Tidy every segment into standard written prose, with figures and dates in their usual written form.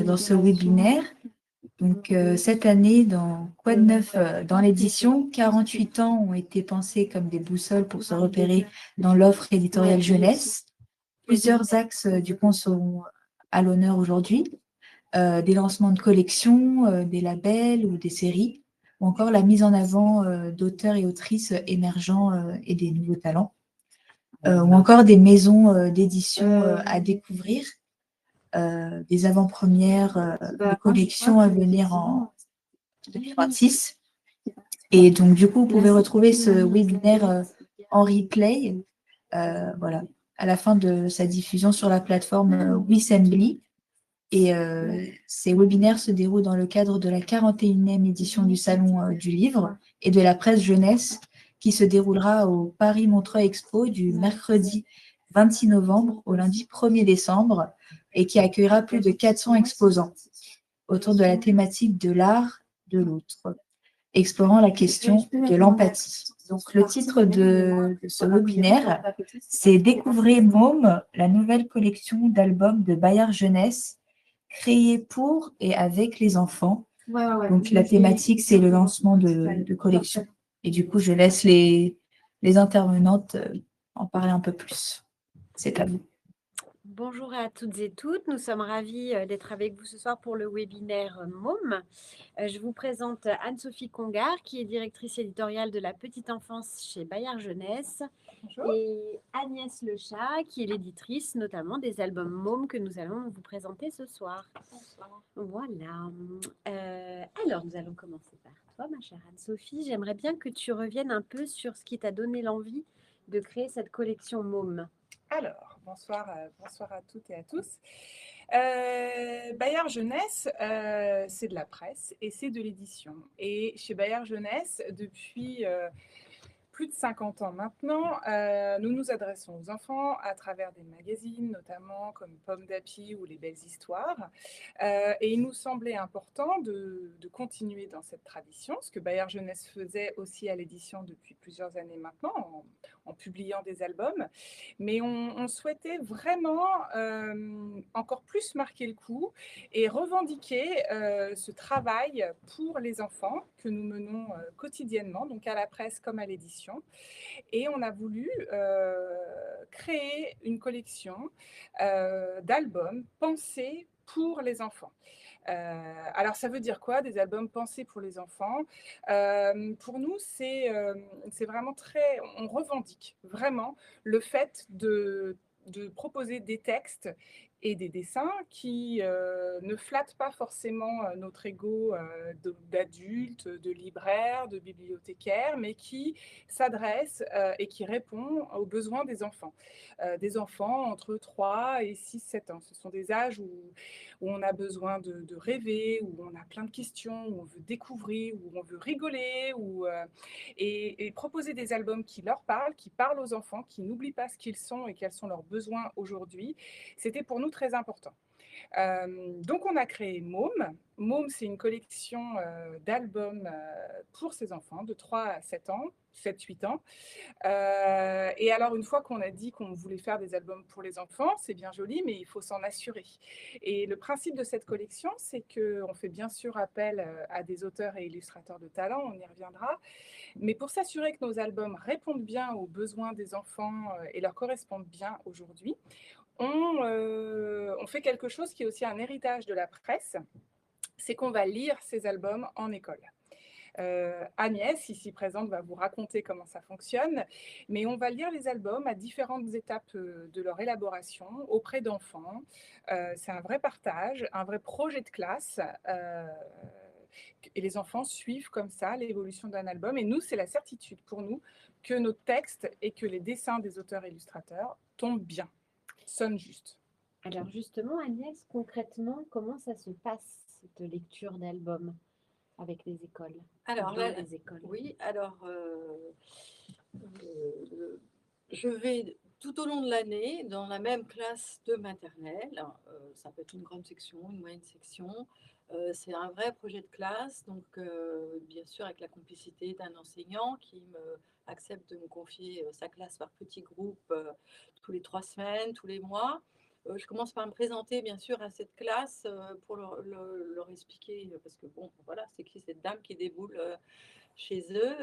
dans ce webinaire. Donc, cette année, dans Quoi de neuf dans l'édition, 48 ans ont été pensés comme des boussoles pour se repérer dans l'offre éditoriale jeunesse. Plusieurs axes du pont seront à l'honneur aujourd'hui. Des lancements de collections, des labels ou des séries, ou encore la mise en avant d'auteurs et autrices émergents et des nouveaux talents, ou encore des maisons d'édition à découvrir, des avant-premières de collections à venir en 2026. Et donc, du coup, vous pouvez retrouver ce webinaire en replay, voilà, à la fin de sa diffusion sur la plateforme Weassembly. Et ces webinaires se déroulent dans le cadre de la 41e édition du Salon du Livre et de la presse jeunesse qui se déroulera au Paris Montreuil Expo du mercredi 26 novembre au lundi 1er décembre et qui accueillera plus de 400 exposants autour de la thématique de l'art de l'autre, explorant la question de l'empathie. Donc, le titre de ce webinaire, c'est Découvrez Môme, la nouvelle collection d'albums de Bayard Jeunesse créée pour et avec les enfants. Donc, la thématique, c'est le lancement de collection. Et du coup, je laisse les intervenantes en parler un peu plus. C'est à vous. Bonjour à toutes et toutes, nous sommes ravis d'être avec vous ce soir pour le webinaire MOM. Je vous présente Anne-Sophie Congar, qui est directrice éditoriale de la petite enfance chez Bayard Jeunesse. Bonjour. Et Agnès Lechat, qui est l'éditrice notamment des albums MOM que nous allons vous présenter ce soir. Bonsoir. Voilà. Alors, nous allons commencer par toi, ma chère Anne-Sophie. J'aimerais bien que tu reviennes un peu sur ce qui t'a donné l'envie de créer cette collection MOM. Alors, bonsoir à toutes et à tous. Bayard Jeunesse, c'est de la presse et c'est de l'édition. Et chez Bayard Jeunesse, depuis plus de 50 ans maintenant, nous nous adressons aux enfants à travers des magazines, notamment comme Pomme d'Api ou Les Belles Histoires. Et il nous semblait important de continuer dans cette tradition, ce que Bayard Jeunesse faisait aussi à l'édition depuis plusieurs années maintenant, en publiant des albums. Mais on souhaitait vraiment encore plus marquer le coup et revendiquer ce travail pour les enfants que nous menons quotidiennement, donc à la presse comme à l'édition. Et on a voulu créer une collection d'albums pensés pour les enfants. Alors, ça veut dire quoi, des albums pensés pour les enfants? Pour nous, c'est vraiment très... On revendique vraiment le fait de proposer des textes et des dessins qui ne flattent pas forcément notre ego d'adulte, de libraire, de bibliothécaire, mais qui s'adressent et qui répondent aux besoins des enfants. Des enfants entre 3 et 6, 7 ans. Ce sont des âges où on a besoin de rêver, où on a plein de questions, où on veut découvrir, où on veut rigoler, et proposer des albums qui leur parlent, qui parlent aux enfants, qui n'oublient pas ce qu'ils sont et quels sont leurs besoins aujourd'hui. C'était pour nous très important. Donc, on a créé MOM. MOM, c'est une collection d'albums pour ces enfants de 3 à 7 ans, 7-8 ans. Et alors, une fois qu'on a dit qu'on voulait faire des albums pour les enfants, c'est bien joli, mais il faut s'en assurer. Et le principe de cette collection, c'est qu'on fait bien sûr appel à des auteurs et illustrateurs de talent, on y reviendra. Mais pour s'assurer que nos albums répondent bien aux besoins des enfants et leur correspondent bien aujourd'hui, on fait quelque chose qui est aussi un héritage de la presse, c'est qu'on va lire ces albums en école. Agnès, ici présente, va vous raconter comment ça fonctionne, mais on va lire les albums à différentes étapes de leur élaboration auprès d'enfants. C'est un vrai partage, un vrai projet de classe. Et les enfants suivent comme ça l'évolution d'un album. Et nous, c'est la certitude pour nous que nos textes et que les dessins des auteurs-illustrateurs tombent bien, sonnent juste. Alors justement, Agnès, concrètement, comment ça se passe, cette lecture d'albums avec les écoles? Alors, oui, alors je vais tout au long de l'année dans la même classe de maternelle. Ça peut être une grande section, une moyenne section. C'est un vrai projet de classe, donc bien sûr avec la complicité d'un enseignant qui accepte de me confier sa classe par petits groupes tous les 3 semaines, tous les mois. Je commence par me présenter, bien sûr, à cette classe pour leur expliquer, parce que bon, voilà, c'est qui cette dame qui déboule chez eux,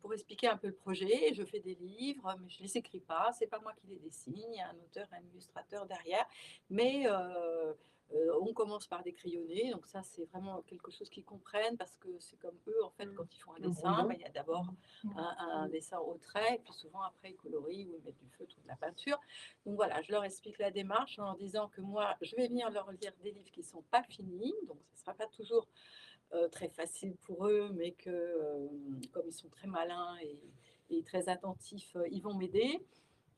pour expliquer un peu le projet. Je fais des livres, mais je ne les écris pas, c'est pas moi qui les dessine, il y a un auteur, un illustrateur derrière, mais on commence par des crayonnés, donc ça c'est vraiment quelque chose qu'ils comprennent, parce que c'est comme eux, en fait, quand ils font un dessin, il y a d'abord un dessin au trait, et puis souvent après ils colorient ou ils mettent du feutre ou de la peinture. Donc voilà, je leur explique la démarche en leur disant que moi, je vais venir leur lire des livres qui ne sont pas finis, donc ce ne sera pas toujours très facile pour eux, mais que comme ils sont très malins et très attentifs, ils vont m'aider.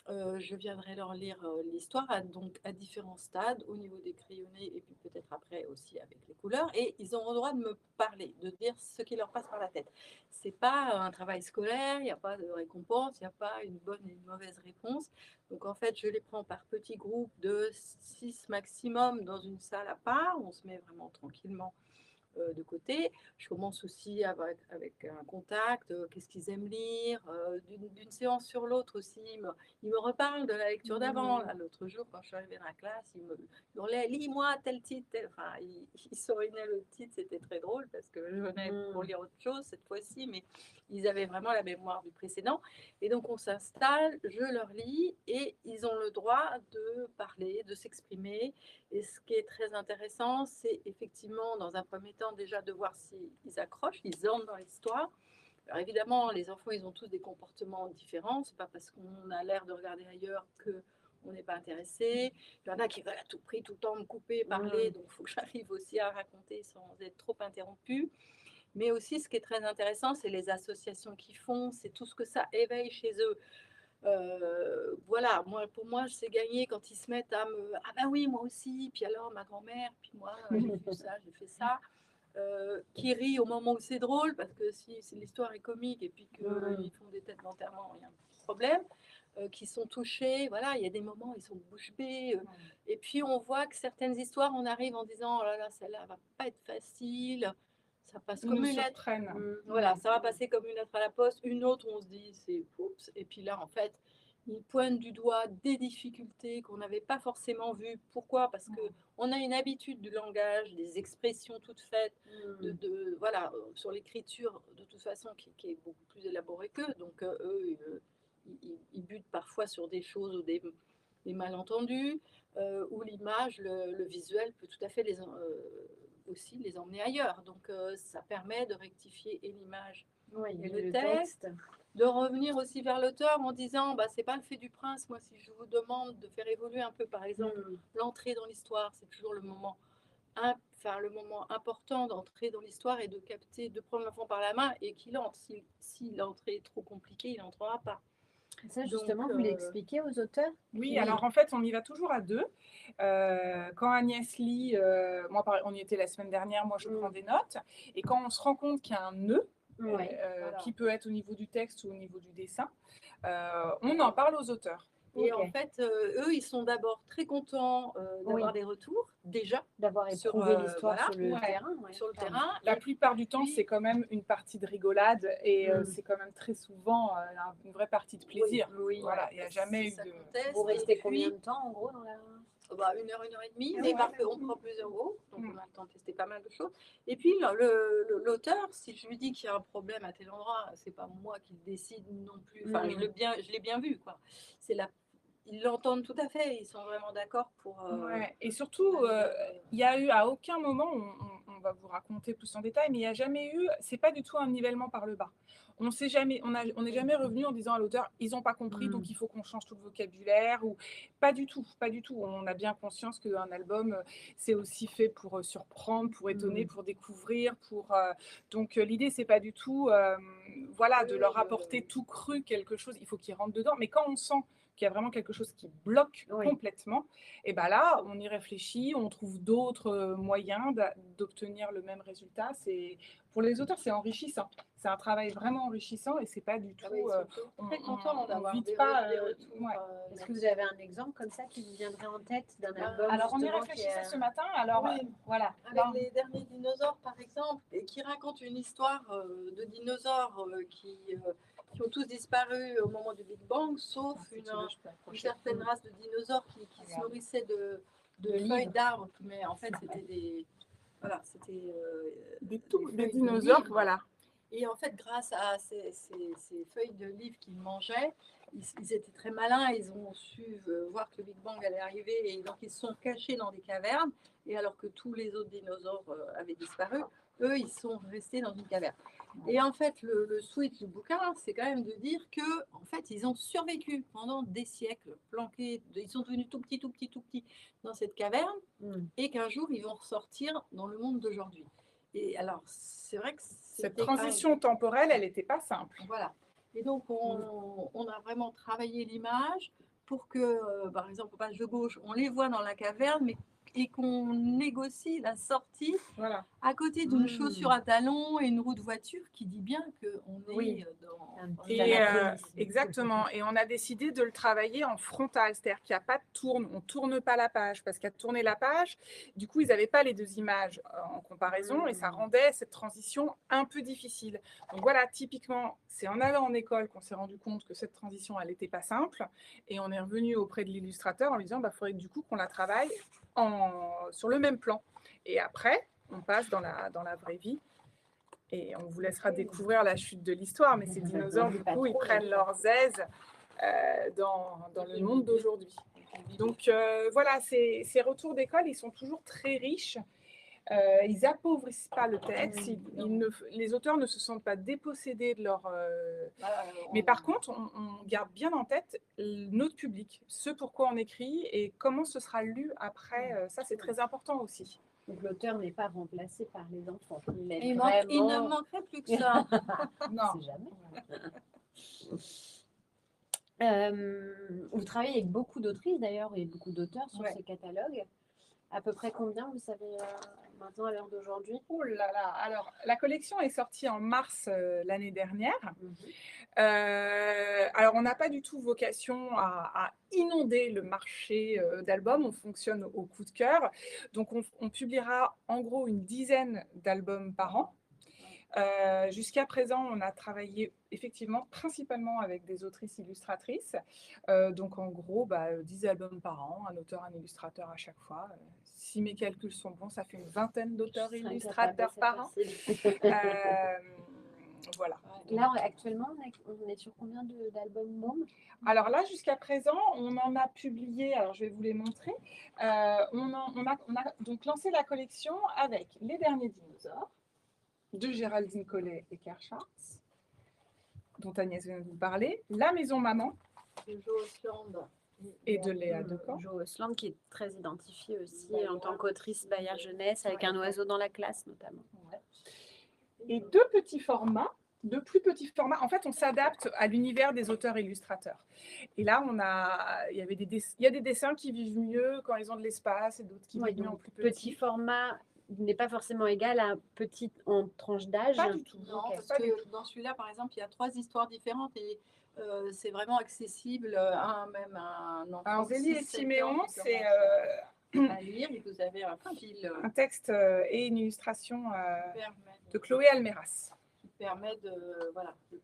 Je viendrai leur lire l'histoire donc à différents stades, au niveau des crayonnés et puis peut-être après aussi avec les couleurs. Et ils auront le droit de me parler, de dire ce qui leur passe par la tête. C'est pas un travail scolaire, il n'y a pas de récompense, il n'y a pas une bonne et une mauvaise réponse. Donc en fait, je les prends par petits groupes de 6 maximum dans une salle à part. On se met vraiment tranquillement de côté. Je commence aussi avec un contact, qu'est-ce qu'ils aiment lire. D'une séance sur l'autre aussi, ils me reparlent de la lecture d'avant. L'autre jour, quand je suis arrivée dans la classe, ils me hurlaient, lis-moi tel titre. Enfin, ils surlignaient le titre, c'était très drôle parce que je venais pour lire autre chose cette fois-ci, mais ils avaient vraiment la mémoire du précédent. Et donc, on s'installe, je leur lis et ils ont le droit de parler, de s'exprimer. Et ce qui est très intéressant, c'est effectivement, dans un premier temps, déjà de voir s'ils accrochent, ils entrent dans l'histoire. Alors évidemment, les enfants, ils ont tous des comportements différents. C'est pas parce qu'on a l'air de regarder ailleurs que on n'est pas intéressé. Il y en a qui veulent à tout prix tout le temps me couper, parler, donc il faut que j'arrive aussi à raconter sans être trop interrompue. Mais aussi, ce qui est très intéressant, c'est les associations qu'ils font, c'est tout ce que ça éveille chez eux. Voilà, pour moi, c'est gagné quand ils se mettent à me. Ah ben oui, moi aussi, puis alors ma grand-mère, puis moi, j'ai vu ça, j'ai fait ça. Qui rit au moment où c'est drôle, parce que si l'histoire est comique et puis qu'ils font des têtes d'enterrement, il y a un petit problème. Qui sont touchés, voilà, il y a des moments, ils sont bouche bée. Et puis on voit que certaines histoires, on arrive en disant, oh là là, celle-là va pas être facile, ça passe Ils comme nous une lettre. surprennent. Voilà, ça va passer comme une lettre à la poste. Une autre, on se dit, c'est oups. Et puis là, en fait, ils pointent du doigt des difficultés qu'on n'avait pas forcément vues. Pourquoi? Parce que on a une habitude du langage, des expressions toutes faites, voilà, sur l'écriture, de toute façon, qui est beaucoup plus élaborée qu'eux. Donc, eux, ils butent parfois sur des choses ou des malentendus, où l'image, le visuel peut tout à fait aussi les emmener ailleurs. Donc, ça permet de rectifier et l'image et le texte, de revenir aussi vers l'auteur en disant, bah, c'est pas le fait du prince. Moi, si je vous demande de faire évoluer un peu, par exemple, l'entrée dans l'histoire, c'est toujours le moment important d'entrer dans l'histoire et de capter, de prendre l'enfant par la main et qu'il entre. Si l'entrée est trop compliquée, il n'entrera pas. Ça, justement, vous l'expliquez aux auteurs? Oui, alors en fait, on y va toujours à deux. Quand Agnès lit, moi, on y était la semaine dernière, moi je prends des notes. Et quand on se rend compte qu'il y a un nœud, qui peut être au niveau du texte ou au niveau du dessin, on en parle aux auteurs. Et en fait, eux, ils sont d'abord très contents d'avoir des retours, déjà. D'avoir éprouvé l'histoire sur le terrain. Sur le terrain. La plupart du temps, c'est quand même une partie de rigolade et c'est quand même très souvent une vraie partie de plaisir. Oui, voilà, il n'y a jamais eu de... Vous restez combien de temps, en gros, dans la... 1 heure, 1h30, mais on prend plusieurs groupes, donc on a le temps de tester pas mal de choses. Et puis l'auteur, si je lui dis qu'il y a un problème à tel endroit, c'est pas moi qui le décide non plus. Enfin, je l'ai bien vu, quoi. Ils l'entendent tout à fait, ils sont vraiment d'accord pour. Et surtout, il y a eu à aucun moment, on va vous raconter plus en détail, mais il n'y a jamais eu, c'est pas du tout un nivellement par le bas. On n'est jamais revenu en disant à l'auteur, ils n'ont pas compris, donc il faut qu'on change tout le vocabulaire, ou pas du tout, pas du tout. On a bien conscience qu'un album, c'est aussi fait pour surprendre, pour étonner, pour découvrir, donc l'idée, c'est pas du tout, voilà, de leur apporter tout cru quelque chose. Il faut qu'ils rentrent dedans, mais quand on sent qu'il y a vraiment quelque chose qui bloque complètement, et bien là, on y réfléchit, on trouve d'autres moyens d'obtenir le même résultat. Pour les auteurs, c'est enrichissant. C'est un travail vraiment enrichissant et c'est pas du tout... très content d'avoir des retours. Est-ce que vous avez un exemple comme ça qui vous viendrait en tête d'un album? Alors, on y réfléchissait ce matin. Alors, voilà. Avec les derniers dinosaures, par exemple, et qui racontent une histoire de dinosaures qui qui ont tous disparu au moment du Big Bang, sauf une certaine race de dinosaures qui se nourrissaient de feuilles d'arbres, mais en fait c'était des Des feuilles de dinosaures, livres. voilà. Et en fait, grâce à ces feuilles de livres qu'ils mangeaient, ils étaient très malins, ils ont su voir que le Big Bang allait arriver, et donc ils se sont cachés dans des cavernes, et alors que tous les autres dinosaures avaient disparu, eux, ils sont restés dans une caverne. Et en fait, le switch du bouquin, c'est quand même de dire que, en fait, ils ont survécu pendant des siècles, planqués, ils sont devenus tout petits dans cette caverne, et qu'un jour, ils vont ressortir dans le monde d'aujourd'hui. Et alors, c'est vrai que cette transition temporelle, elle n'était pas simple. Voilà. Et donc, on a vraiment travaillé l'image pour que, par exemple, au page de gauche, on les voit dans la caverne, et qu'on négocie la sortie à côté d'une chaussure à talons et une roue de voiture qui dit bien qu'on est dans... Exactement. Et on a décidé de le travailler en frontal, c'est-à-dire qu'il n'y a pas de tourne, on ne tourne pas la page, parce qu'à tourner la page, du coup, ils n'avaient pas les deux images en comparaison, et ça rendait cette transition un peu difficile. Donc voilà, typiquement, c'est en allant en école qu'on s'est rendu compte que cette transition, elle n'était pas simple, et on est revenu auprès de l'illustrateur en lui disant, faudrait du coup qu'on la travaille sur le même plan. Et après, on passe dans la vraie vie. Et on vous laissera découvrir la chute de l'histoire. Mais ces dinosaures, du coup, ils prennent leurs aises dans le monde d'aujourd'hui. Donc voilà, ces retours d'école, ils sont toujours très riches. Ils appauvrissent pas le texte. Les auteurs ne se sentent pas dépossédés de leur... Mais par contre, on garde bien en tête notre public, ce pourquoi on écrit et comment ce sera lu après. Ça, c'est très important aussi. Donc l'auteur n'est pas remplacé par les enfants. Il ne manquerait plus que ça. Non. Jamais. Vous travaillez avec beaucoup d'autrices d'ailleurs et beaucoup d'auteurs sur ce catalogue. À peu près combien, vous savez, maintenant à l'heure d'aujourd'hui? Oh là là. Alors, la collection est sortie en mars l'année dernière. Alors, on n'a pas du tout vocation à inonder le marché d'albums. On fonctionne au coup de cœur. Donc, on publiera en gros une dizaine d'albums par an. Jusqu'à présent, on a travaillé effectivement principalement avec des autrices illustratrices. Donc en gros, 10 albums par an, un auteur, un illustrateur à chaque fois. Si mes calculs sont bons, ça fait une vingtaine d'auteurs illustrateurs par an. Voilà. Là, actuellement, on est sur combien d'albums MOM? Alors là, jusqu'à présent, on en a publié, alors je vais vous les montrer. On a donc lancé la collection avec Les Derniers Dinosaures de Géraldine Collet et Claire Schartz, dont Agnès vient de vous parler, La Maison Maman de Jo Osland et de Léa Decamps. Jo Osland, qui est très identifiée aussi en tant qu'autrice Bayard Jeunesse, avec Un oiseau dans la classe notamment. Et deux plus petits formats. En fait, on s'adapte à l'univers des auteurs-illustrateurs. Et là, il y a des dessins qui vivent mieux quand ils ont de l'espace et d'autres qui vivent mieux en plus petit. Petit format n'est pas forcément égal à petit en tranche d'âge. Pas du tout. Non, parce que dans celui-là, par exemple, il y a 3 histoires différentes et c'est vraiment accessible à un enfant. Alors, Zélie et Siméon, c'est à lire, et vous avez un texte et une illustration de Chloé Almeras. Qui permet le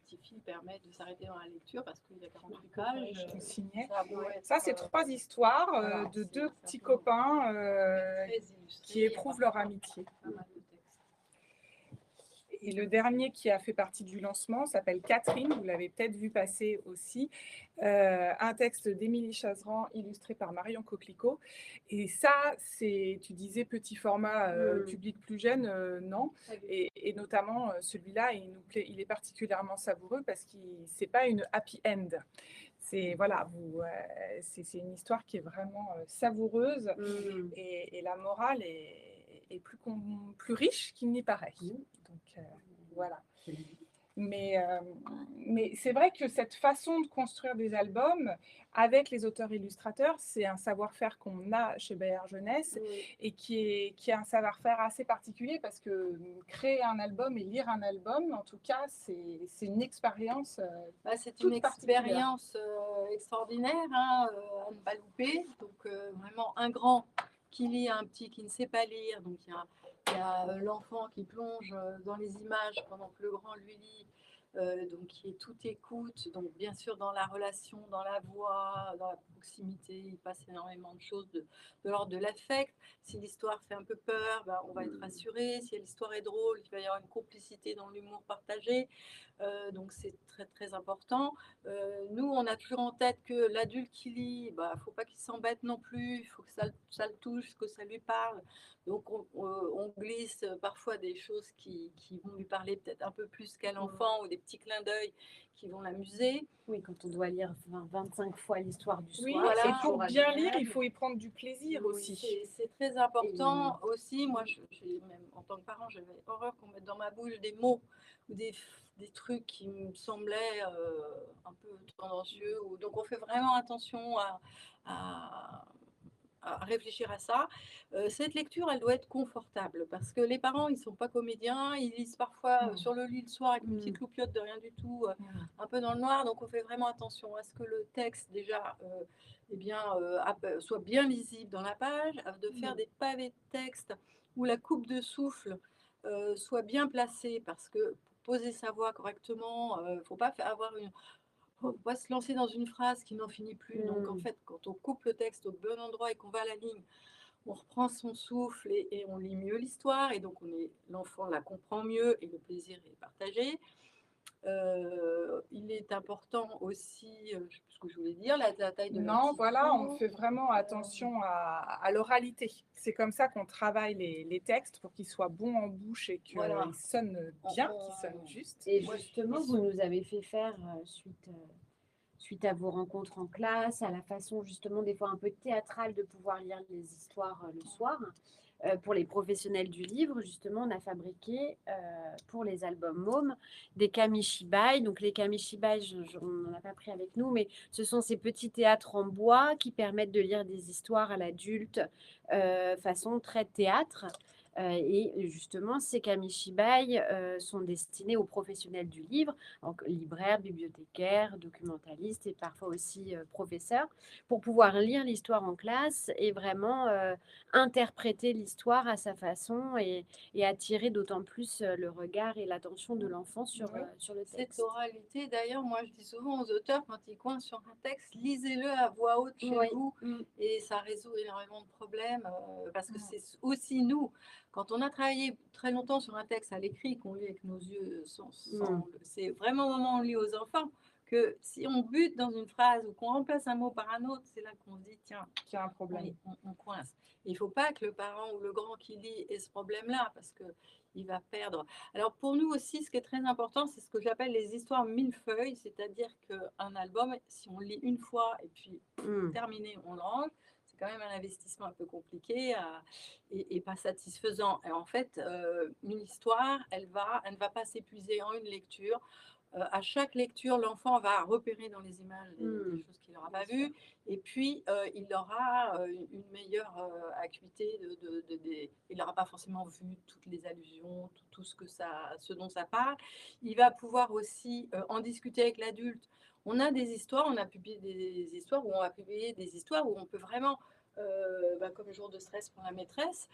petit fil permet de s'arrêter dans la lecture parce qu'il y a 48 pages. Ça, c'est 3 histoires de deux petits copains qui éprouvent leur amitié. Et le dernier qui a fait partie du lancement s'appelle Catherine, vous l'avez peut-être vu passer aussi, un texte d'Émilie Chazeran illustré par Marion Coquelicot. Et ça, tu disais petit format public plus jeune, non. Et notamment celui-là, il est particulièrement savoureux parce que ce n'est pas une happy end. C'est une histoire qui est vraiment savoureuse et la morale est plus riche qu'il n'y paraît. Donc voilà. Mais c'est vrai que cette façon de construire des albums avec les auteurs-illustrateurs, c'est un savoir-faire qu'on a chez Bayard Jeunesse et qui est un savoir-faire assez particulier parce que créer un album et lire un album, en tout cas, c'est une expérience c'est une expérience extraordinaire, à ne pas louper. Donc vraiment un grand qui lit à un petit qui ne sait pas lire. Donc il y a l'enfant qui plonge dans les images pendant que le grand lui lit. donc qui est toute écoute, donc bien sûr dans la relation, dans la voix, dans la proximité, il passe énormément de choses de l'ordre de l'affect. Si l'histoire fait un peu peur, ben, on va être rassuré. Si l'histoire est drôle, il va y avoir une complicité dans l'humour partagé. Donc c'est très très important. Nous, on a toujours en tête que l'adulte qui lit, bah, faut pas qu'il s'embête non plus, il faut que ça le touche, que ça lui parle. Donc on glisse parfois des choses qui vont lui parler peut-être un peu plus qu'à l'enfant ou des petits clins d'œil qui vont l'amuser. Oui, quand on doit lire 25 fois l'histoire du Oui, soir, voilà. c'est et pour toujours bien lire, agréable. il faut y prendre du plaisir Oui, aussi. C'est très important aussi. Moi, même en tant que parent, j'avais horreur qu'on mette dans ma bouche des mots ou des trucs qui me semblaient un peu tendancieux. Donc, on fait vraiment attention à- à réfléchir à ça. Cette lecture, elle doit être confortable parce que les parents, ils ne sont pas comédiens. Ils lisent parfois sur le lit le soir avec une petite loupiote de rien du tout, un peu dans le noir. Donc, on fait vraiment attention à ce que le texte, déjà, eh bien, soit bien lisible dans la page, de faire des pavés de texte où la coupe de souffle soit bien placée parce que pour poser sa voix correctement, il ne faut pas faut pas se lancer dans une phrase qui n'en finit plus. Donc, en fait, quand on coupe le texte au bon endroit et qu'on va à la ligne, on reprend son souffle et on lit mieux l'histoire. Et donc, l'enfant la comprend mieux et le plaisir est partagé. Il est important aussi, je ne sais plus ce que je voulais dire, la taille de leur Non, voilà, on discours. fait vraiment attention à l'oralité. C'est comme ça qu'on travaille les textes pour qu'ils soient bons en bouche et qu'ils Voilà. sonnent bien, qu'ils sonnent juste. Et justement, vous nous avez fait faire, suite à vos rencontres en classe, à la façon justement des fois un peu théâtrale de pouvoir lire les histoires le soir. Pour les professionnels du livre, justement, on a fabriqué pour les albums mômes des kamishibai. Donc les kamishibai, on n'en a pas pris avec nous, mais ce sont ces petits théâtres en bois qui permettent de lire des histoires à l'adulte façon très théâtre. Et justement, ces kamishibai sont destinés aux professionnels du livre, donc libraires, bibliothécaires, documentalistes et parfois aussi professeurs, pour pouvoir lire l'histoire en classe et vraiment interpréter l'histoire à sa façon et attirer d'autant plus le regard et l'attention de l'enfant sur le Cette texte. oralité, d'ailleurs, moi je dis souvent aux auteurs quand ils coincent sur un texte, lisez-le à voix haute chez vous et ça résout énormément de problèmes parce que c'est aussi nous, quand on a travaillé très longtemps sur un texte à l'écrit, qu'on lit avec nos yeux, c'est vraiment au moment où on lit aux enfants que si on bute dans une phrase ou qu'on remplace un mot par un autre, c'est là qu'on se dit tiens, qu'il y a un problème. on coince. Il ne faut pas que le parent ou le grand qui lit ait ce problème-là parce qu'il va perdre. Alors pour nous aussi, ce qui est très important, c'est ce que j'appelle les histoires millefeuilles, c'est-à-dire qu'un album, si on le lit une fois et puis terminé, on le range, c'est quand même un investissement un peu compliqué et pas satisfaisant. Et en fait, une histoire, elle ne va pas s'épuiser en une lecture. À chaque lecture, l'enfant va repérer dans les images des choses qu'il n'aura pas vues, et puis il aura une meilleure acuité. Il n'aura pas forcément vu toutes les allusions, tout ce dont ça parle. Il va pouvoir aussi en discuter avec l'adulte. On a des histoires, on a publié des histoires, où on va publier des histoires où on peut vraiment, comme jour de stress pour la maîtresse,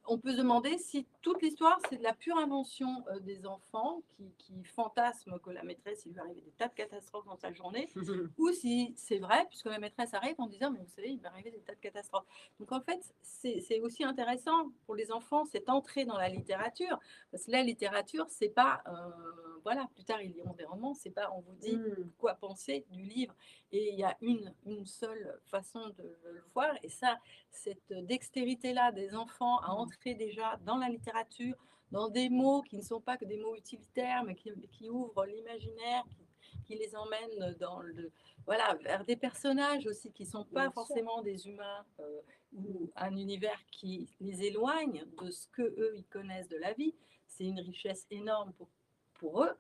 on peut se demander si toute l'histoire, c'est de la pure invention des enfants qui fantasment que la maîtresse, il lui arrive des tas de catastrophes dans sa journée, ou si c'est vrai, puisque la maîtresse arrive en disant, mais vous savez, il va arriver des tas de catastrophes. Donc en fait, c'est aussi intéressant pour les enfants, cette entrée dans la littérature, parce que la littérature, c'est pas, voilà, plus tard ils liront des romans, c'est pas, on vous dit quoi penser du livre, et il y a une seule façon de le voir, et ça, cette dextérité-là des enfants à entrer déjà dans la littérature, dans des mots qui ne sont pas que des mots utilitaires, mais qui ouvrent l'imaginaire, qui les emmènent voilà, vers des personnages aussi qui ne sont pas forcément des humains ou un univers qui les éloigne de ce qu'eux, ils connaissent de la vie. C'est une richesse énorme pour eux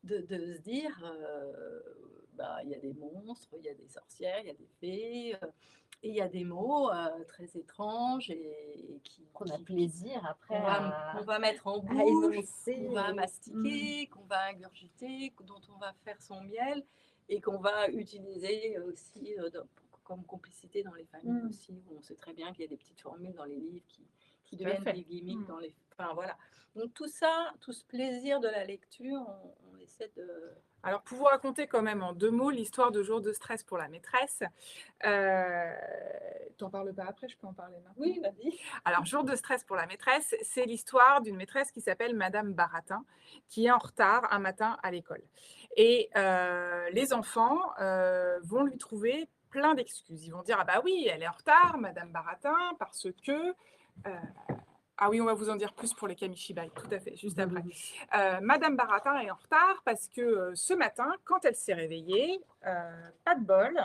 de se dire, il y a des monstres, il y a des sorcières, il y a des fées, et il y a des mots très étranges qu'on a plaisir après qu'on va mettre en bouche, qu'on va mastiquer, qu'on va ingurgiter, dont on va faire son miel et qu'on va utiliser aussi comme complicité dans les familles aussi. On sait très bien qu'il y a des petites formules dans les livres qui qui Tout à deviennent fait. des gimmicks dans les... Enfin, voilà. Donc tout ça, tout ce plaisir de la lecture, on essaie de... Alors, pour vous raconter quand même en 2 mots l'histoire de Jour de stress pour la maîtresse, t'en parles pas après, je peux en parler maintenant. Oui, vas-y. Alors, Jour de stress pour la maîtresse, c'est l'histoire d'une maîtresse qui s'appelle Madame Baratin, qui est en retard un matin à l'école. Et les enfants vont lui trouver plein d'excuses. Ils vont dire, ah bah oui, elle est en retard, Madame Baratin, parce que... ah oui, on va vous en dire plus pour les kamishibai, tout à fait, juste après. Madame Baratin est en retard parce que ce matin, quand elle s'est réveillée, pas de bol,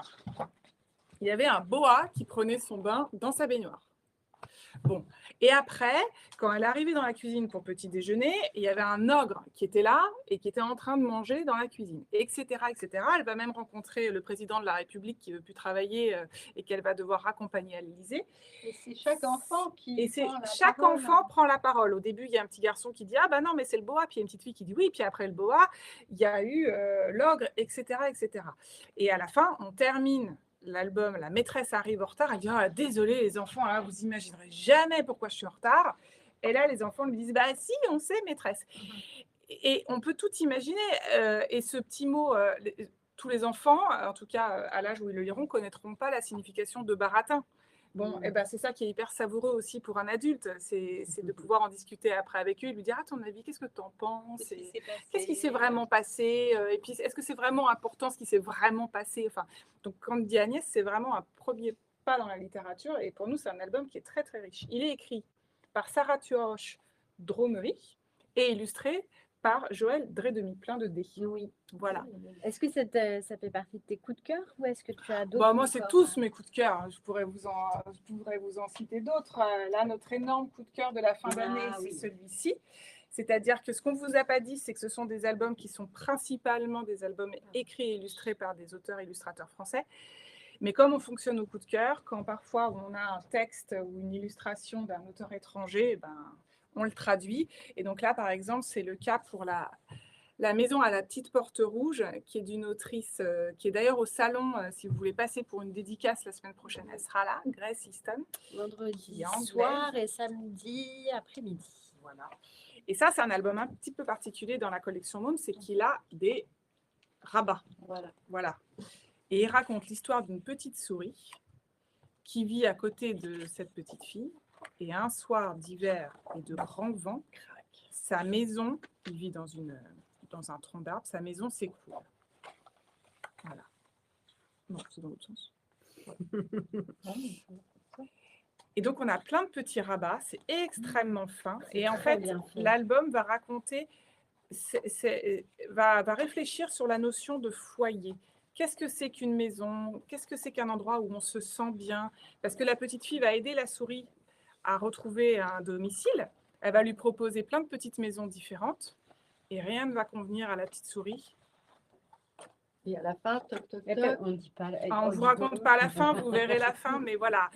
il y avait un boa qui prenait son bain dans sa baignoire. Bon, et après, quand elle est arrivée dans la cuisine pour petit déjeuner, il y avait un ogre qui était là et qui était en train de manger dans la cuisine, etc., etc. Elle va même rencontrer le président de la République qui ne veut plus travailler et qu'elle va devoir raccompagner à l'Élysée. Et c'est chaque enfant qui Et prend la chaque parole. enfant prend la parole. Au début, il y a un petit garçon qui dit « Ah ben non, mais c'est le boa », puis il y a une petite fille qui dit « Oui », puis après le boa, il y a eu l'ogre, etc., etc. Et à la fin, on termine l'album, la maîtresse arrive en retard, elle dit « Désolée les enfants, hein, vous imaginerez jamais pourquoi je suis en retard ». Et là, les enfants lui disent « Bah si, on sait, maîtresse ». Et on peut tout imaginer. Et ce petit mot, tous les enfants, en tout cas à l'âge où ils le liront, connaîtront pas la signification de baratin. Bon, et ben c'est ça qui est hyper savoureux aussi pour un adulte, c'est de pouvoir en discuter après avec eux, lui dire, à ton avis, qu'est-ce que tu en penses? Qu'est-ce qui s'est vraiment passé? Et puis, est-ce que c'est vraiment important ce qui s'est vraiment passé? Enfin, donc, comme dit Agnès, c'est vraiment un premier pas dans la littérature, et pour nous, c'est un album qui est très, très riche. Il est écrit par Sarah Turoche Dromery et illustré par Joël Dredemi, plein de D. Oui. Voilà. Est-ce que ça fait partie de tes coups de cœur ou est-ce que tu as d'autres Moi, c'est tous mes coups de cœur. Je pourrais vous en citer d'autres. Là, notre énorme coup de cœur de la fin d'année, c'est celui-ci. C'est-à-dire que ce qu'on ne vous a pas dit, c'est que ce sont des albums qui sont principalement des albums écrits et illustrés par des auteurs-illustrateurs français. Mais comme on fonctionne au coup de cœur, quand parfois on a un texte ou une illustration d'un auteur étranger, on le traduit. Et donc là, par exemple, c'est le cas pour la maison à la petite porte rouge, qui est d'une autrice qui est d'ailleurs au salon, si vous voulez passer pour une dédicace la semaine prochaine, elle sera là, Grace Easton. Vendredi soir et samedi après-midi. Voilà. Et ça, c'est un album un petit peu particulier dans la collection Môme, c'est qu'il a des rabats. Voilà. Et il raconte l'histoire d'une petite souris qui vit à côté de cette petite fille. Et un soir d'hiver et de grand vent, sa maison, il vit dans un tronc d'arbre, sa maison s'écroule. Voilà. Non, c'est dans l'autre sens. Voilà. Et donc, on a plein de petits rabats, c'est extrêmement fin. Et en fait, l'album va raconter, va réfléchir sur la notion de foyer. Qu'est-ce que c'est qu'une maison? Qu'est-ce que c'est qu'un endroit où on se sent bien? Parce que la petite fille va aider la souris à retrouver un domicile. Elle va lui proposer plein de petites maisons différentes. Et rien ne va convenir à la petite souris. Et à la fin, toc, toc, toc. On dit pas. On ne vous raconte pas la fin, vous verrez la fin, mais voilà.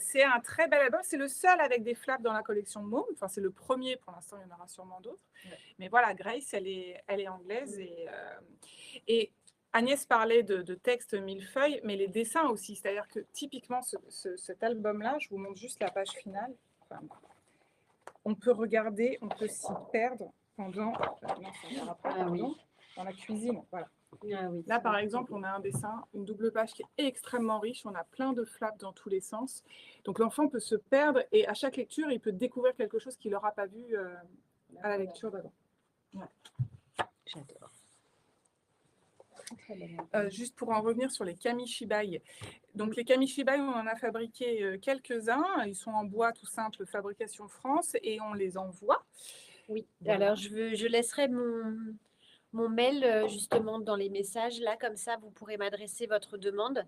C'est un très bel album. C'est le seul avec des flaps dans la collection de Môme. Enfin, c'est le premier, pour l'instant, il y en aura sûrement d'autres. Ouais. Mais voilà, Grace, elle est anglaise. Et Agnès parlait de textes millefeuilles, mais les dessins aussi. C'est-à-dire que typiquement, cet album-là, je vous montre juste la page finale. Enfin, on peut regarder, on peut s'y perdre pendant... dans la cuisine, voilà. Ah oui, là, par exemple, on a un dessin, une double page qui est extrêmement riche. On a plein de flaps dans tous les sens. Donc, l'enfant peut se perdre et à chaque lecture, il peut découvrir quelque chose qu'il n'aura pas vu à la lecture d'avant. Ouais. J'adore. Juste pour en revenir sur les kamishibai. Donc, les kamishibai, on en a fabriqué quelques-uns. Ils sont en bois tout simple, fabrication France, et on les envoie. Oui, voilà. Alors je laisserai mon mail justement dans les messages. Là, comme ça, vous pourrez m'adresser votre demande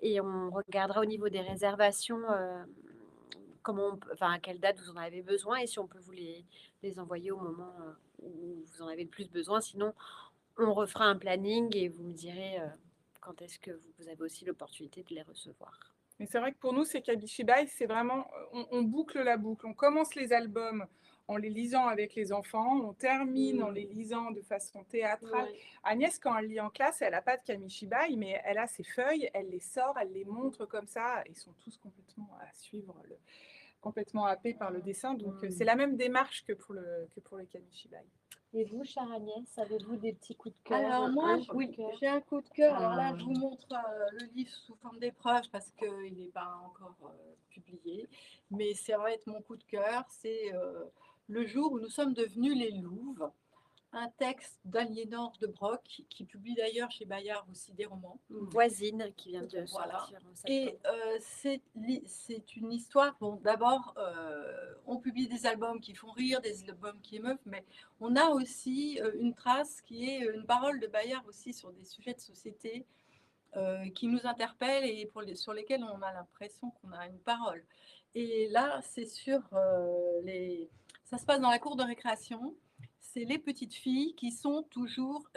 et on regardera au niveau des réservations à quelle date vous en avez besoin et si on peut vous les envoyer au moment où vous en avez le plus besoin. Sinon, on refera un planning et vous me direz quand est-ce que vous avez aussi l'opportunité de les recevoir. Mais c'est vrai que pour nous, ces kamishibai, c'est vraiment, on boucle la boucle. On commence les albums en les lisant avec les enfants, on termine en les lisant de façon théâtrale. Ouais. Agnès, quand elle lit en classe, elle n'a pas de kamishibai, mais elle a ses feuilles, elle les sort, elle les montre comme ça. Ils sont tous complètement à suivre complètement happée par le dessin. Donc, c'est la même démarche que pour le Kamishibai. Et vous, chère Agnès, avez-vous des petits coups de cœur? Alors moi, un coup de oui, cœur j'ai un coup de cœur. Alors là, je vous montre le livre sous forme d'épreuve parce qu'il n'est pas encore publié. Mais ça va être mon coup de cœur. C'est le jour où nous sommes devenus les louves. Un texte d'Aliénor de Broc, qui publie d'ailleurs chez Bayard aussi des romans. Une voisine qui vient de Voilà. sortir en Et septembre. c'est une histoire. Bon, d'abord, on publie des albums qui font rire, des albums qui émeuvent, mais on a aussi une trace qui est une parole de Bayard aussi sur des sujets de société qui nous interpellent et sur lesquels on a l'impression qu'on a une parole. Et là, c'est sur ça se passe dans la cour de récréation. C'est les petites filles qui sont toujours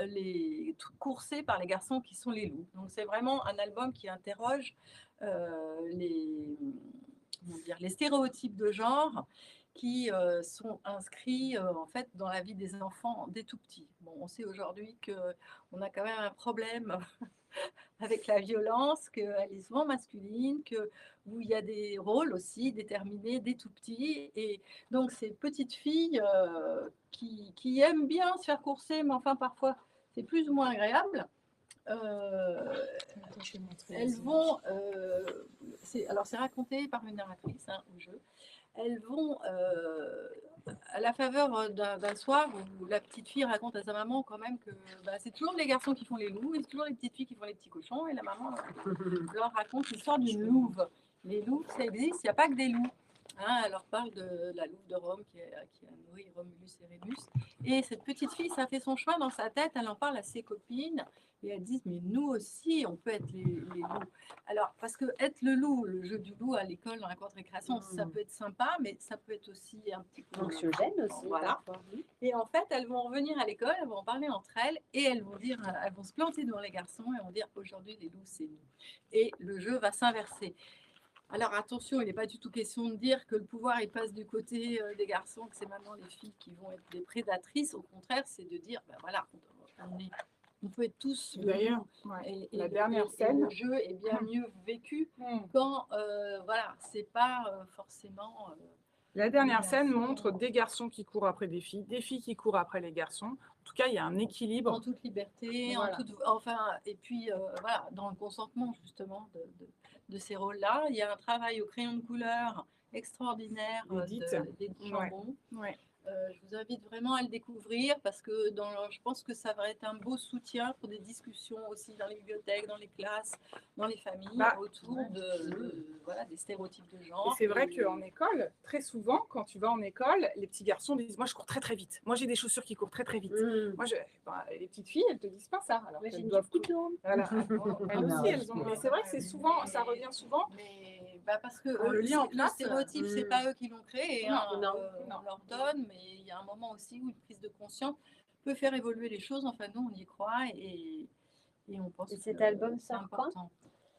coursées par les garçons qui sont les loups. Donc c'est vraiment un album qui interroge les stéréotypes de genre qui sont inscrits en fait dans la vie des enfants dès tout petits. Bon, on sait aujourd'hui qu'on a quand même un problème avec la violence, qu'elle est souvent masculine, où il y a des rôles aussi déterminés dès tout petit. Et donc, ces petites filles qui aiment bien se faire courser, mais enfin, parfois, c'est plus ou moins agréable. Elles vont, alors c'est raconté par une narratrice au jeu, elles vont à la faveur d'un soir où la petite fille raconte à sa maman quand même que c'est toujours les garçons qui font les loups et c'est toujours les petites filles qui font les petits cochons, et la maman leur raconte l'histoire d'une louve. Les louves, ça existe, il n'y a pas que des loups. Elle leur parle de la louve de Rome qui a nourri Romulus et Rémus. Et cette petite fille, ça fait son chemin dans sa tête, elle en parle à ses copines et elles disent mais nous aussi on peut être les loups. Alors parce que être le loup, le jeu du loup à l'école dans la cour de récréation, ça peut être sympa, mais ça peut être aussi un petit peu anxiogène aussi. Voilà. Parfois. Et en fait, elles vont revenir à l'école, elles vont en parler entre elles et elles vont se planter devant les garçons et vont dire aujourd'hui les loups c'est nous. Et le jeu va s'inverser. Alors attention, il n'est pas du tout question de dire que le pouvoir il passe du côté des garçons, que c'est maintenant les filles qui vont être des prédatrices. Au contraire, c'est de dire voilà, on peut être tous. D'ailleurs, la dernière scène, le jeu est bien mieux vécu quand voilà, c'est pas forcément. La dernière scène montre des garçons qui courent après des filles qui courent après les garçons. En tout cas, il y a un équilibre. En toute liberté, voilà. Et puis voilà, dans le consentement justement de ces rôles-là. Il y a un travail au crayon de couleur extraordinaire d'Edith Chambon. Ouais. Je vous invite vraiment à le découvrir parce que je pense que ça va être un beau soutien pour des discussions aussi dans les bibliothèques, dans les classes, dans les familles, autour des stéréotypes de genre. Et c'est vrai qu'en école, très souvent, quand tu vas en école, les petits garçons disent « Moi, je cours très très vite. Moi, j'ai des chaussures qui courent très très vite. Moi, les petites filles, elles ne te disent pas ça. Alors j'ai elles une doivent petite Voilà. Elles aussi, elles ont. Mais c'est vrai que c'est souvent, ça revient souvent. Mais parce que le stéréotype, c'est pas eux qui l'ont créé. On leur donne, mais il y a un moment aussi où une prise de conscience peut faire évoluer les choses. Enfin, nous, on y croit et on pense que cet album c'est important.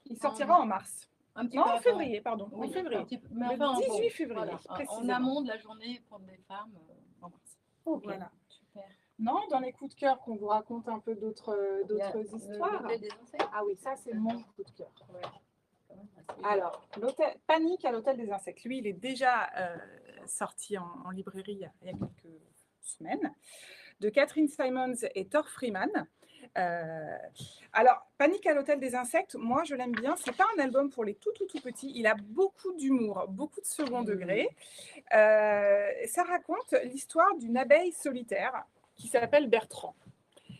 Il sortira en mars. En février, pardon. Oui, en février. Mais le 18 février, en amont de la journée pour des femmes en mars. Okay. Voilà. Super. Non, dans les coups de cœur, qu'on vous raconte un peu d'autres histoires. Ah oui, ça, c'est mon coup de cœur. Ouais. Alors, Panique à l'hôtel des insectes. Lui, il est déjà sorti en librairie il y a quelques semaines, de Catherine Simons et Thor Freeman. Alors, Panique à l'hôtel des insectes, moi, je l'aime bien. C'est pas un album pour les tout petits. Il a beaucoup d'humour, beaucoup de second degré. Ça raconte l'histoire d'une abeille solitaire qui s'appelle Bertrand.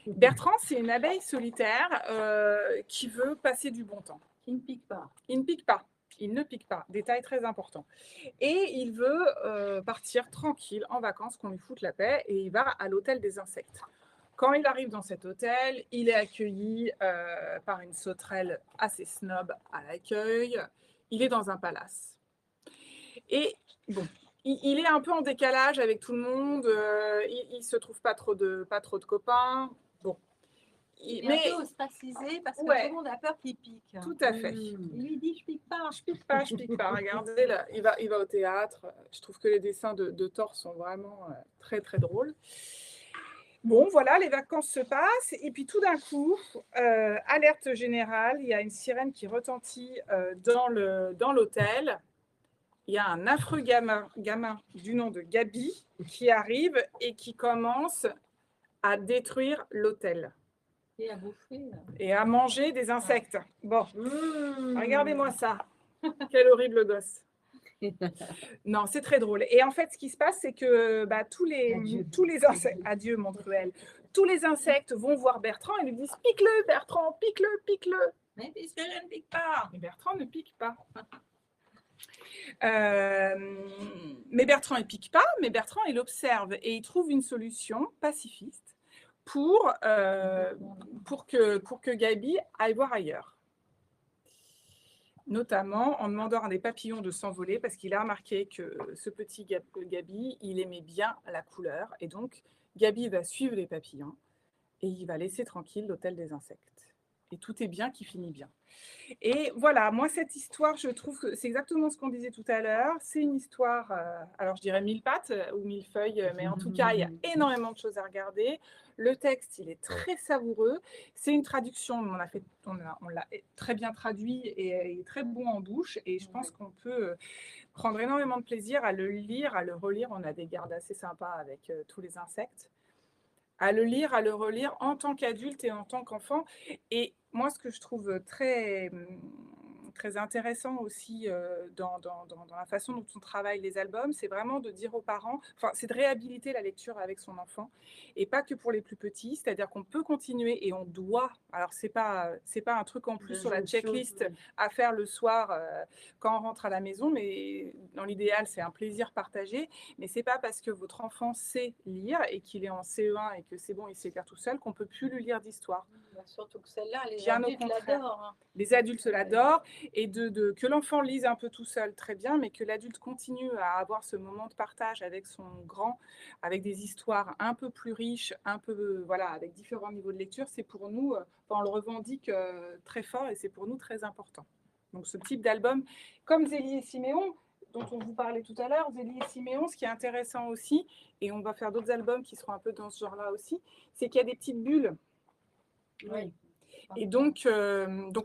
Bertrand, c'est une abeille solitaire qui veut passer du bon temps. Il ne pique pas. Il ne pique pas. Il ne pique pas. Détail très important. Et il veut partir tranquille en vacances, qu'on lui foute la paix, et il va à l'hôtel des insectes. Quand il arrive dans cet hôtel, il est accueilli par une sauterelle assez snob à l'accueil. Il est dans un palace. Et bon, il est un peu en décalage avec tout le monde. Il ne se trouve pas trop de copains. Bon. Il est un peu ostracisé parce que tout le monde a peur qu'il pique. Tout à fait. Il lui dit je pique pas. Je pique pas, je pique pas. Regardez, là, il va au théâtre. Je trouve que les dessins de Thor sont vraiment très très drôles. Bon, voilà, les vacances se passent et puis tout d'un coup, alerte générale, il y a une sirène qui retentit dans l'hôtel il y a un affreux gamin du nom de Gabi qui arrive et qui commence à détruire l'hôtel. Et à bouffer. Et à manger des insectes. Bon, regardez-moi ça. Quel horrible gosse. Non, c'est très drôle. Et en fait, ce qui se passe, c'est que tous les insectes, adieu mon cruel, tous les insectes vont voir Bertrand et lui disent pique-le, Bertrand, pique-le, pique-le. Mais puisque je ne pique pas. Mais Bertrand ne pique pas. Mais Bertrand, il pique pas, mais Bertrand, il observe et il trouve une solution pacifiste pour que Gabi aille voir ailleurs. Notamment en demandant à des papillons de s'envoler parce qu'il a remarqué que ce petit Gabi, il aimait bien la couleur. Et donc, Gabi va suivre les papillons et il va laisser tranquille l'hôtel des insectes. Et tout est bien qui finit bien. Et voilà, moi, cette histoire, je trouve que c'est exactement ce qu'on disait tout à l'heure. C'est une histoire, alors je dirais 1000 pattes ou 1000 feuilles, mais en tout cas, il y a énormément de choses à regarder. Le texte, il est très savoureux. C'est une traduction, on l'a très bien traduit et il est très bon en bouche. Et je pense qu'on peut prendre énormément de plaisir à le lire, à le relire. On a des gardes assez sympas avec tous les insectes. À le lire, à le relire en tant qu'adulte et en tant qu'enfant. Et moi, ce que je trouve très intéressant aussi dans la façon dont on travaille les albums, c'est vraiment de dire aux parents, c'est de réhabiliter la lecture avec son enfant, et pas que pour les plus petits, c'est-à-dire qu'on peut continuer et on doit, alors c'est pas un truc en plus sur la checklist à faire le soir quand on rentre à la maison, mais dans l'idéal, c'est un plaisir partagé, mais c'est pas parce que votre enfant sait lire et qu'il est en CE1 et que c'est bon, il sait lire tout seul, qu'on peut plus lui lire d'histoire. Surtout que celle-là, les Bien au adultes contraire. l'adorent. Hein. Les adultes l'adorent, et que l'enfant lise un peu tout seul, très bien, mais que l'adulte continue à avoir ce moment de partage avec son grand, avec des histoires un peu plus riches, un peu, voilà, avec différents niveaux de lecture, c'est pour nous, on le revendique très fort et c'est pour nous très important. Donc ce type d'album, comme Zélie et Siméon, dont on vous parlait tout à l'heure, Zélie et Siméon, ce qui est intéressant aussi, et on va faire d'autres albums qui seront un peu dans ce genre-là aussi, c'est qu'il y a des petites bulles. Oui. Et donc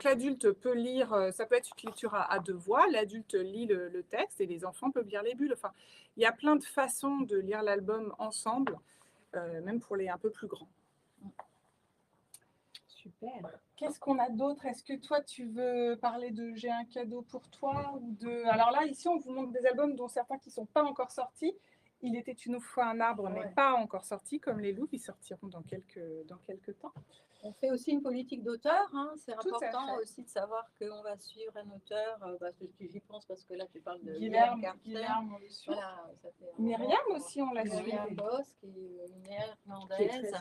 l'adulte peut lire, ça peut être une lecture à deux voix, l'adulte lit le texte et les enfants peuvent lire les bulles. Enfin, il y a plein de façons de lire l'album ensemble, même pour les un peu plus grands. Super. Qu'est-ce qu'on a d'autre? Est-ce que toi, tu veux parler de J'ai un cadeau pour toi ou de... Alors là, ici, on vous montre des albums dont certains qui ne sont pas encore sortis. Il était une fois un arbre, mais pas encore sorti, comme les loups, ils sortiront dans quelques temps. On fait aussi une politique d'auteur, hein. C'est important aussi de savoir qu'on va suivre un auteur, parce que j'y pense parce que là tu parles de Guilherme, on le suit. Voilà, ça fait Myriam aussi, on l'a suivi. Myriam Boss, qui est une néerlandaise,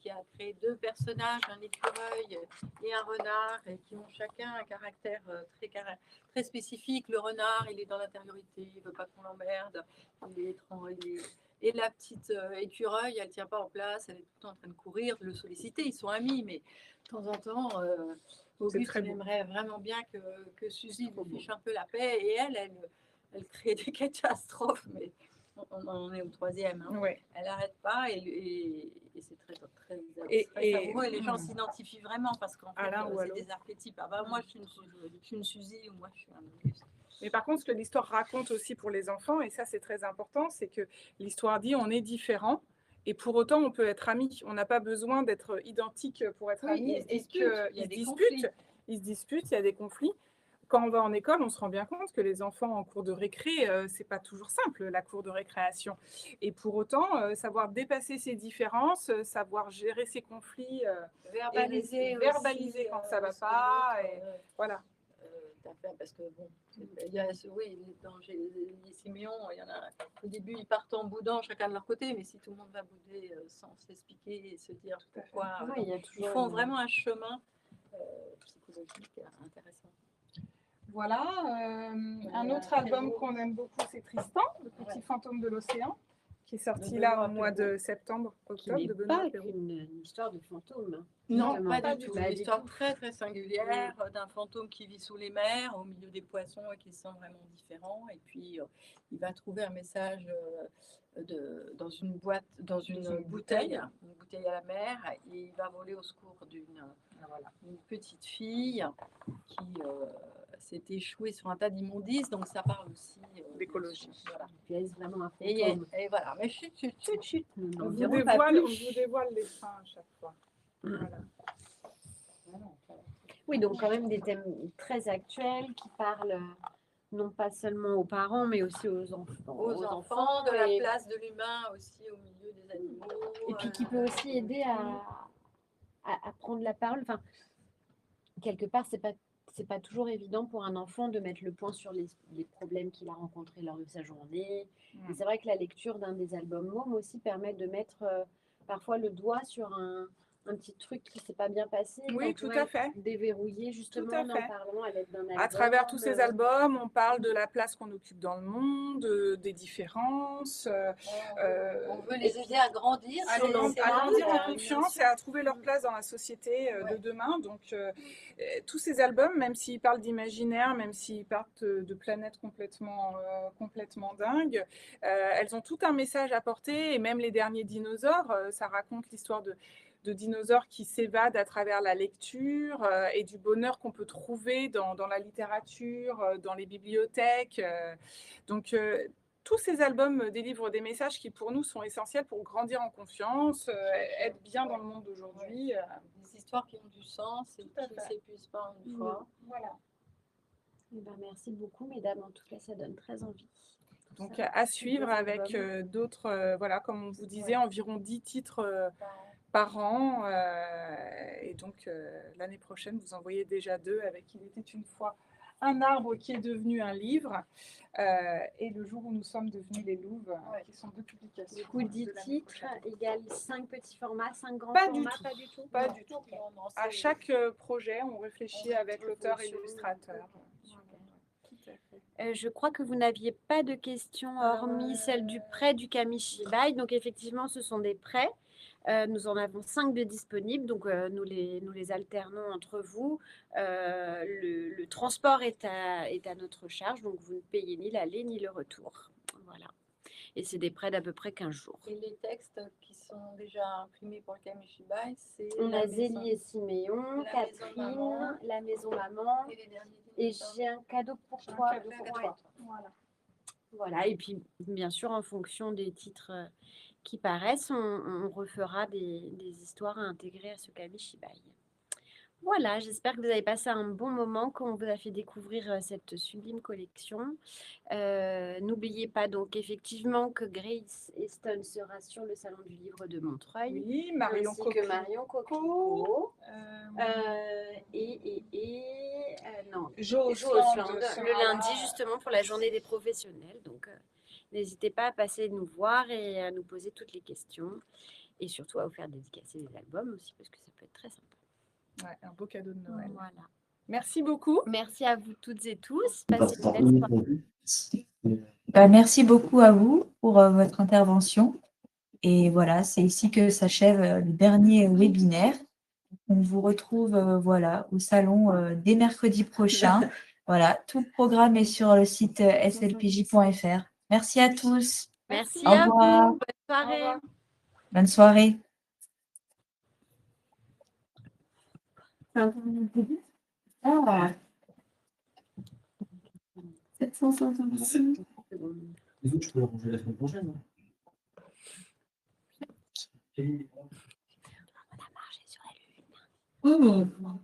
qui a créé 2 personnages, un écureuil et un renard, et qui ont chacun un caractère très spécifique. Le renard, il est dans l'intériorité, il ne veut pas qu'on l'emmerde, et la petite écureuil, elle ne tient pas en place, elle est tout le temps en train de courir, de le solliciter. Ils sont amis, mais de temps en temps, Auguste, il aimerait vraiment bien que Suzy lui fiche un peu la paix. Et elle crée des catastrophes, mais on est au 3e. Hein. Ouais. Elle n'arrête pas et c'est très savoureux. Et les gens s'identifient vraiment parce qu'en fait, c'est des archétypes. Ah bah, moi, je suis une Suzy ou moi, je suis un Auguste. Mais par contre, ce que l'histoire raconte aussi pour les enfants, et ça c'est très important, c'est que l'histoire dit on est différent, et pour autant on peut être amis. On n'a pas besoin d'être identique pour être amis. Ils se disputent, il y a des conflits. Quand on va en école, on se rend bien compte que les enfants en cours de récré, c'est pas toujours simple la cour de récréation. Et pour autant, savoir dépasser ses différences, savoir gérer ses conflits, verbaliser quand ça va pas, et voilà. Parce que bon, il y a dans Siméon, il y en a au début ils partent en boudant chacun de leur côté, mais si tout le monde va bouder sans s'expliquer et se dire pourquoi, ils font vraiment un chemin psychologique intéressant. Voilà, un autre album qu'on aime beaucoup, c'est Tristan, le petit fantôme de l'océan, qui est sorti là au mois de septembre, octobre, de Benoît Perrault. Une histoire de fantôme. Non, pas du tout. Une histoire très très singulière d'un fantôme qui vit sous les mers, au milieu des poissons et qui se sent vraiment différent. Et puis il va trouver un message dans une bouteille à la mer, et il va voler au secours d'une petite fille qui c'était échoué sur un tas d'immondices, donc ça parle aussi D'écologie. Voilà. Puis est-ce vraiment un Et, fantôme? et voilà, mais chut, chut, chut, chut. Nous On n'en vous dirons pas plus. dévoile les fins à chaque fois. Voilà. Oui, donc quand même des thèmes très actuels qui parlent non pas seulement aux parents, mais aussi aux enfants de la et, place de l'humain aussi au milieu des animaux. et puis qui peut aussi aider à prendre la parole. Enfin, quelque part, c'est pas toujours évident pour un enfant de mettre le point sur les problèmes qu'il a rencontrés lors de sa journée. Et c'est vrai que la lecture d'un des albums mômes aussi permet de mettre parfois le doigt sur un petit truc qui s'est pas bien passé. Oui, qu'on tout pourrait à fait. déverrouiller justement Tout à en fait. en parlant à l'aide d'un album. À travers tous ces albums, on parle de la place qu'on occupe dans le monde, des différences. On veut les aider à grandir. À Sur grandir l'emploi, en confiance et à trouver leur place dans la société de demain. Donc, tous ces albums, même s'ils parlent d'imaginaire, même s'ils partent de planètes complètement dingues, elles ont tout un message à porter. Et même les derniers dinosaures, ça raconte l'histoire de dinosaures qui s'évadent à travers la lecture et du bonheur qu'on peut trouver dans la littérature, dans les bibliothèques. Donc, tous ces albums délivrent des messages qui, pour nous, sont essentiels pour grandir en confiance, être bien dans le monde d'aujourd'hui. Des histoires qui ont du sens et Tout à qui ne fait. s'épuisent pas en une fois. Voilà. Eh ben, merci beaucoup, mesdames. En tout cas, ça donne très envie. Donc, Ça, à suivre des avec albums. d'autres, voilà, comme on vous disait, environ 10 titres par an. Et donc, l'année prochaine, vous en voyez déjà 2 avec Il était une fois un arbre qui est devenu un livre. Et Le jour où nous sommes devenus les louves, qui sont 2 publications. Du coup, 10 de l'année titres prochaine. égale 5 petits formats, 5 grands Pas du formats, tout. pas du tout. Pas du tout. Non, non, À c'est- chaque projet, on réfléchit avec l'auteur et réflexion. l'illustrateur. Tout à fait. Je crois que vous n'aviez pas de questions hormis celle du prêt du Kamishibai. Donc effectivement, ce sont des prêts. Nous en avons 5 de disponibles, donc nous les alternons entre vous. Le transport est à notre charge, donc vous ne payez ni l'aller ni le retour. Voilà. Et c'est des prêts d'à peu près 15 jours. Et les textes qui sont déjà imprimés pour le Kamishibai, c'est On la a maison- Zélie et Siméon, La Maison Catherine, Maman. la maison maman. et les derniers Et dinosaures. j'ai un cadeau pour J'ai un toi. cadeau pour Ouais. toi. Voilà. Voilà, et puis bien sûr, en fonction des titres qui paraissent, on refera des histoires à intégrer à ce Kamishibai. Voilà, j'espère que vous avez passé un bon moment, qu'on vous a fait découvrir cette sublime collection. N'oubliez pas donc effectivement que Grace Easton sera sur le Salon du Livre de Montreuil, Oui, Marion ainsi que Marion Coquelicot. Non, Jo Jo Osland Osland, sera le là. lundi justement pour la journée des professionnels. Donc, n'hésitez pas à passer nous voir et à nous poser toutes les questions. Et surtout à vous faire dédicacer des albums aussi, parce que ça peut être très sympa. Ouais, un beau cadeau de Noël. Voilà. Merci beaucoup. Merci à vous toutes et tous. Passez une belle soirée. Merci beaucoup à vous pour votre intervention. Et voilà, c'est ici que s'achève le dernier webinaire. On vous retrouve voilà, au salon dès mercredi prochain. Voilà, tout le programme est sur le site slpj.fr. Merci à tous. Merci Au à revoir. vous. Bonne soirée. Bonne soirée. Ah. 756. Les autres, je peux les ranger la semaine prochaine. On a marché sur la lune. Oh.